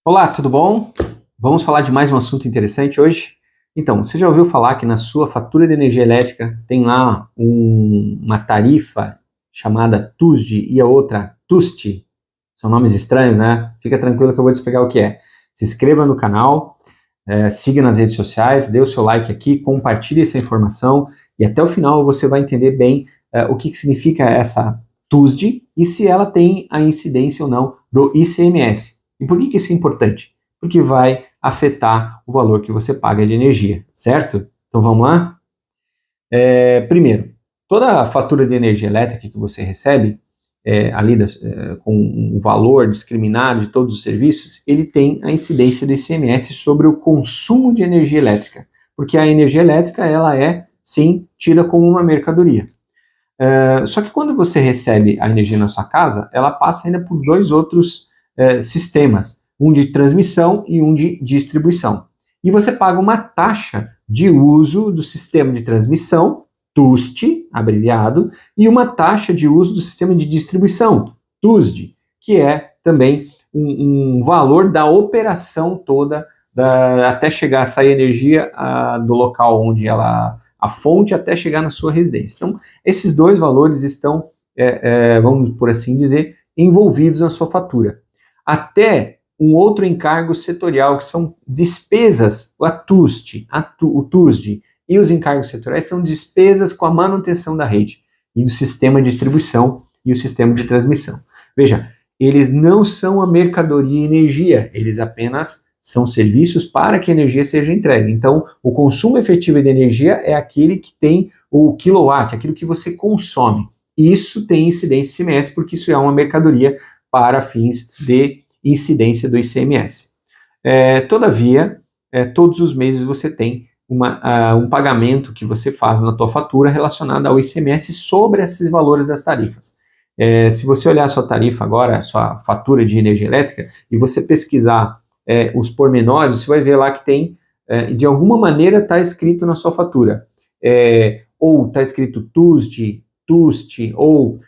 Olá, tudo bom? Vamos falar de mais um assunto interessante hoje? Então, você já ouviu falar que na sua fatura de energia elétrica tem lá uma tarifa chamada TUSD e a outra TUST? São nomes estranhos, né? Fica tranquilo que eu vou te explicar o que é. Se inscreva no canal, siga nas redes sociais, dê o seu like aqui, compartilhe essa informação e até o final você vai entender bem o que significa essa TUSD e se ela tem a incidência ou não do ICMS. E por que isso é importante? Porque vai afetar o valor que você paga de energia, certo? Então vamos lá? Primeiro, toda a fatura de energia elétrica que você recebe, com um valor discriminado de todos os serviços, ele tem a incidência do ICMS sobre o consumo de energia elétrica, porque a energia elétrica, ela é, sim, tida como uma mercadoria. Só que quando você recebe a energia na sua casa, ela passa ainda por dois outros sistemas, um de transmissão e um de distribuição. E você paga uma taxa de uso do sistema de transmissão, TUST, abreviado, e uma taxa de uso do sistema de distribuição, TUSD, que é também um valor da operação toda, até chegar a sair energia do local onde a fonte até chegar na sua residência. Então, esses dois valores estão, vamos por assim dizer, envolvidos na sua fatura. Até um outro encargo setorial, que são despesas, o TUSD e os encargos setoriais são despesas com a manutenção da rede e do sistema de distribuição e o sistema de transmissão. Veja, eles não são a mercadoria e energia, eles apenas são serviços para que a energia seja entregue. Então, o consumo efetivo de energia é aquele que tem o quilowatt, aquilo que você consome. Isso tem incidência ICMS, porque isso é uma mercadoria para fins de incidência do ICMS. Todavia, todos os meses você tem um pagamento que você faz na tua fatura relacionado ao ICMS sobre esses valores das tarifas. Se você olhar a sua tarifa agora, a sua fatura de energia elétrica, e você pesquisar os pormenores, você vai ver lá que tem, de alguma maneira está escrito na sua fatura, ou está escrito TUSD, TUST, ou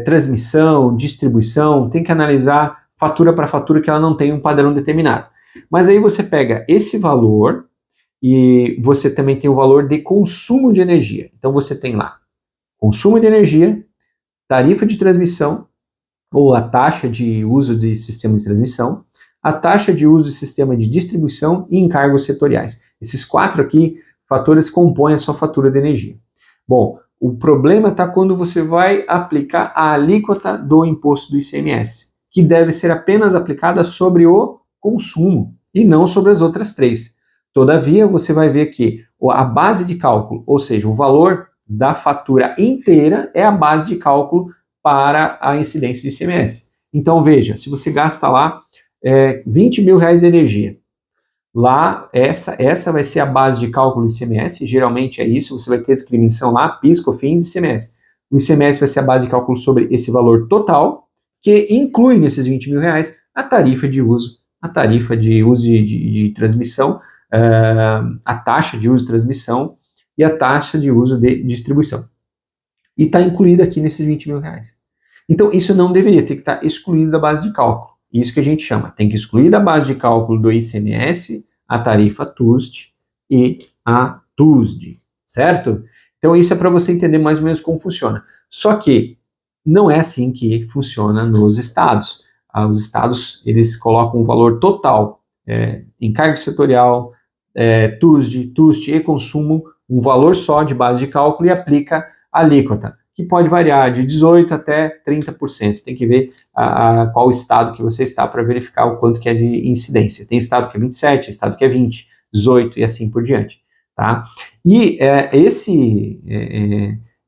transmissão, distribuição, tem que analisar fatura para fatura que ela não tem um padrão determinado. Mas aí você pega esse valor e você também tem o valor de consumo de energia. Então você tem lá consumo de energia, tarifa de transmissão, ou a taxa de uso de sistema de transmissão, a taxa de uso do sistema de distribuição e encargos setoriais. Esses quatro aqui, fatores, compõem a sua fatura de energia. Bom, o problema está quando você vai aplicar a alíquota do imposto do ICMS, que deve ser apenas aplicada sobre o consumo e não sobre as outras três. Todavia, você vai ver que a base de cálculo, ou seja, o valor da fatura inteira é a base de cálculo para a incidência do ICMS. Então, veja, se você gasta lá 20 mil reais de energia, lá, essa vai ser a base de cálculo do ICMS, geralmente é isso, você vai ter discriminação lá, PIS, COFINS e ICMS. O ICMS vai ser a base de cálculo sobre esse valor total, que inclui nesses 20 mil reais a tarifa de uso de transmissão, a taxa de uso de transmissão e a taxa de uso de distribuição. E está incluído aqui nesses 20 mil reais. Então, isso não deveria ter que estar excluído da base de cálculo. Isso que a gente chama, tem que excluir da base de cálculo do ICMS a tarifa TUST e a TUSD, certo? Então isso é para você entender mais ou menos como funciona. Só que não é assim que funciona nos estados. Os estados, eles colocam o valor total, encargo setorial, TUSD, TUST e consumo, um valor só de base de cálculo e aplica a alíquota, que pode variar de 18% até 30%. Tem que ver qual estado que você está para verificar o quanto que é de incidência. Tem estado que é 27%, estado que é 20%, 18% e assim por diante. Tá? E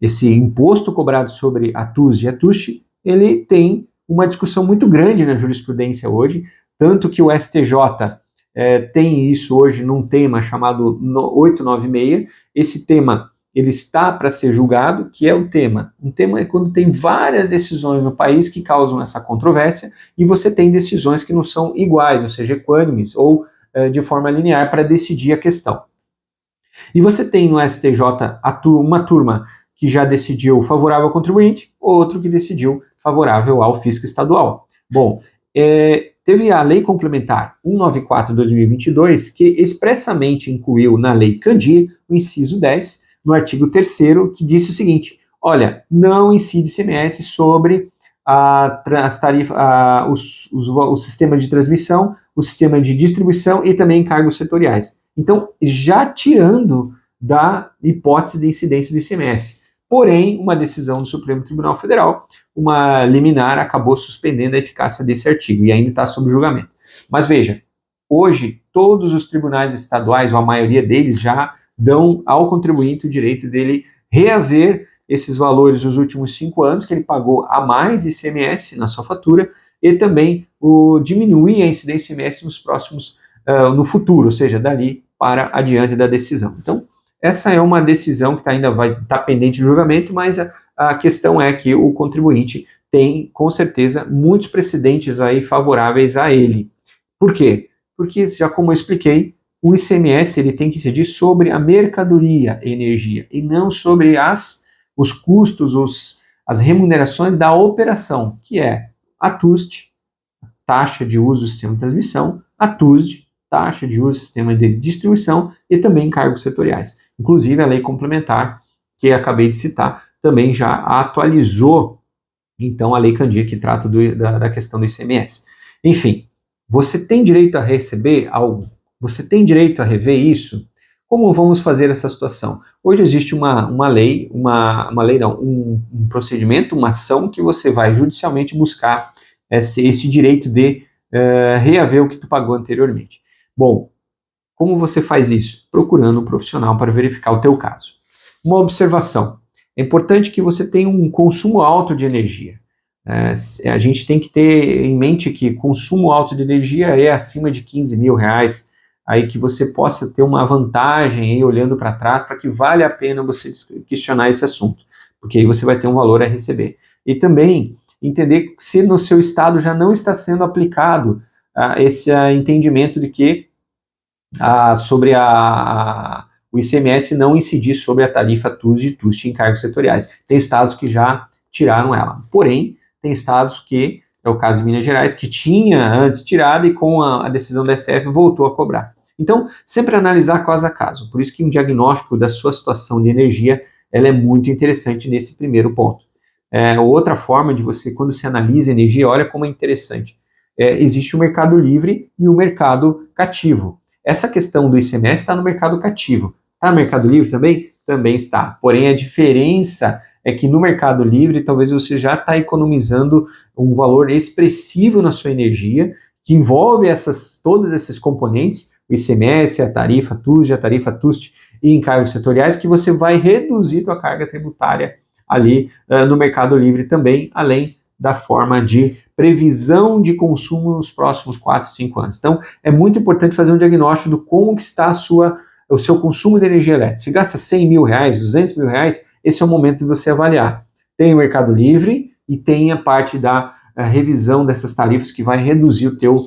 esse imposto cobrado sobre a TUSD e a TUST, ele tem uma discussão muito grande na jurisprudência hoje, tanto que o STJ tem isso hoje num tema chamado 896. Esse tema ele está para ser julgado, que é o tema. Um tema é quando tem várias decisões no país que causam essa controvérsia e você tem decisões que não são iguais, ou seja, equânimes ou de forma linear para decidir a questão. E você tem no STJ uma turma que já decidiu favorável ao contribuinte, outro que decidiu favorável ao fisco estadual. Bom, teve a Lei Complementar 194/2022, que expressamente incluiu na Lei Candir o inciso 10, no artigo 3º, que disse o seguinte: olha, não incide ICMS sobre as tarifas, o sistema de transmissão, o sistema de distribuição e também encargos setoriais. Então, já tirando da hipótese de incidência do ICMS. Porém, uma decisão do Supremo Tribunal Federal, uma liminar, acabou suspendendo a eficácia desse artigo e ainda está sob julgamento. Mas veja, hoje todos os tribunais estaduais, ou a maioria deles, já dão ao contribuinte o direito dele reaver esses valores nos últimos 5 anos, que ele pagou a mais ICMS na sua fatura, e também diminuir a incidência ICMS nos próximos, no futuro, ou seja, dali para adiante da decisão. Então, essa é uma decisão que ainda vai estar pendente de julgamento, mas a questão é que o contribuinte tem, com certeza, muitos precedentes aí favoráveis a ele. Por quê? Porque, já como eu expliquei, o ICMS ele tem que incidir sobre a mercadoria energia e não sobre os custos, as remunerações da operação, que é a TUST, taxa de uso do sistema de transmissão, a TUSD, taxa de uso do sistema de distribuição e também encargos setoriais. Inclusive, a lei complementar, que acabei de citar, também já atualizou, então, a Lei Candir, que trata da questão do ICMS. Enfim, você tem direito a receber algo? Você tem direito a rever isso? Como vamos fazer essa situação? Hoje existe um procedimento, uma ação que você vai judicialmente buscar esse direito de reaver o que tu pagou anteriormente. Bom, como você faz isso? Procurando um profissional para verificar o teu caso. Uma observação. É importante que você tenha um consumo alto de energia. A gente tem que ter em mente que consumo alto de energia é acima de R$15 mil, aí que você possa ter uma vantagem aí, olhando para trás, para que vale a pena você questionar esse assunto, porque aí você vai ter um valor a receber. E também entender se no seu estado já não está sendo aplicado esse entendimento de que sobre o ICMS não incidir sobre a tarifa TUSD e TUST em encargos setoriais. Tem estados que já tiraram ela. Porém, tem estados que, é o caso de Minas Gerais, que tinha antes tirado e com a decisão da STF voltou a cobrar. Então, sempre analisar caso a caso. Por isso que um diagnóstico da sua situação de energia ela é muito interessante nesse primeiro ponto. Outra forma de você, quando você analisa energia, olha como é interessante. Existe o mercado livre e o mercado cativo. Essa questão do ICMS está no mercado cativo. Está no mercado livre também? Também está. Porém, a diferença é que no mercado livre, talvez você já está economizando um valor expressivo na sua energia, que envolve todos esses componentes, o ICMS, a tarifa TUSD, a tarifa TUST e encargos setoriais, que você vai reduzir sua carga tributária ali no mercado livre também, além da forma de previsão de consumo nos próximos 4, 5 anos. Então, é muito importante fazer um diagnóstico de como que está o seu consumo de energia elétrica. Se gasta R$100 mil, R$200 mil, esse é o momento de você avaliar. Tem o mercado livre e tem a parte da revisão dessas tarifas que vai reduzir o teu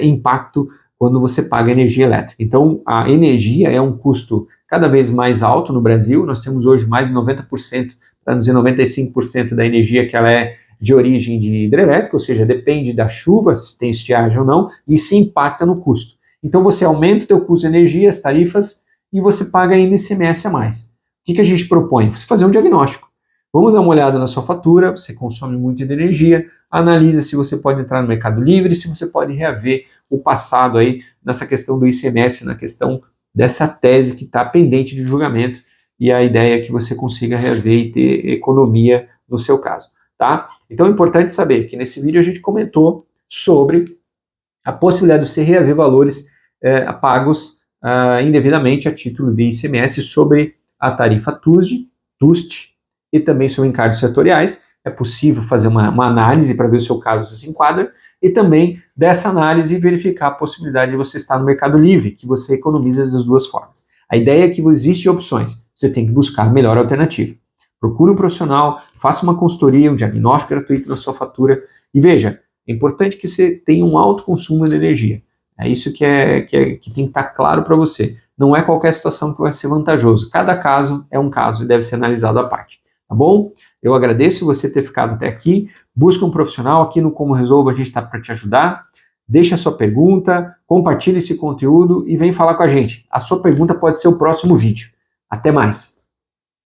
impacto quando você paga energia elétrica. Então, a energia é um custo cada vez mais alto no Brasil. Nós temos hoje mais de 90%, para não dizer 95% da energia que ela é de origem de hidrelétrica, ou seja, depende da chuva, se tem estiagem ou não, e isso impacta no custo. Então você aumenta o teu custo de energia, as tarifas, e você paga ainda ICMS a mais. O que a gente propõe? Você fazer um diagnóstico. Vamos dar uma olhada na sua fatura, você consome muito de energia, analisa se você pode entrar no mercado livre, se você pode reaver o passado aí nessa questão do ICMS, na questão dessa tese que está pendente de julgamento, e a ideia é que você consiga reaver e ter economia no seu caso. Tá? Então é importante saber que nesse vídeo a gente comentou sobre a possibilidade de você reaver valores pagos indevidamente a título de ICMS sobre a tarifa TUSD, TUST e também sobre encargos setoriais. É possível fazer uma análise para ver o seu caso se enquadra e também dessa análise verificar a possibilidade de você estar no mercado livre, que você economiza das duas formas. A ideia é que existem opções, você tem que buscar a melhor alternativa. Procure um profissional, faça uma consultoria, um diagnóstico gratuito na sua fatura e veja, é importante que você tenha um alto consumo de energia. É isso que tem que estar claro para você. Não é qualquer situação que vai ser vantajoso. Cada caso é um caso e deve ser analisado à parte. Tá bom? Eu agradeço você ter ficado até aqui. Busca um profissional. Aqui no Como Resolvo a gente está para te ajudar. deixe a sua pergunta, compartilhe esse conteúdo e vem falar com a gente. A sua pergunta pode ser o próximo vídeo. Até mais!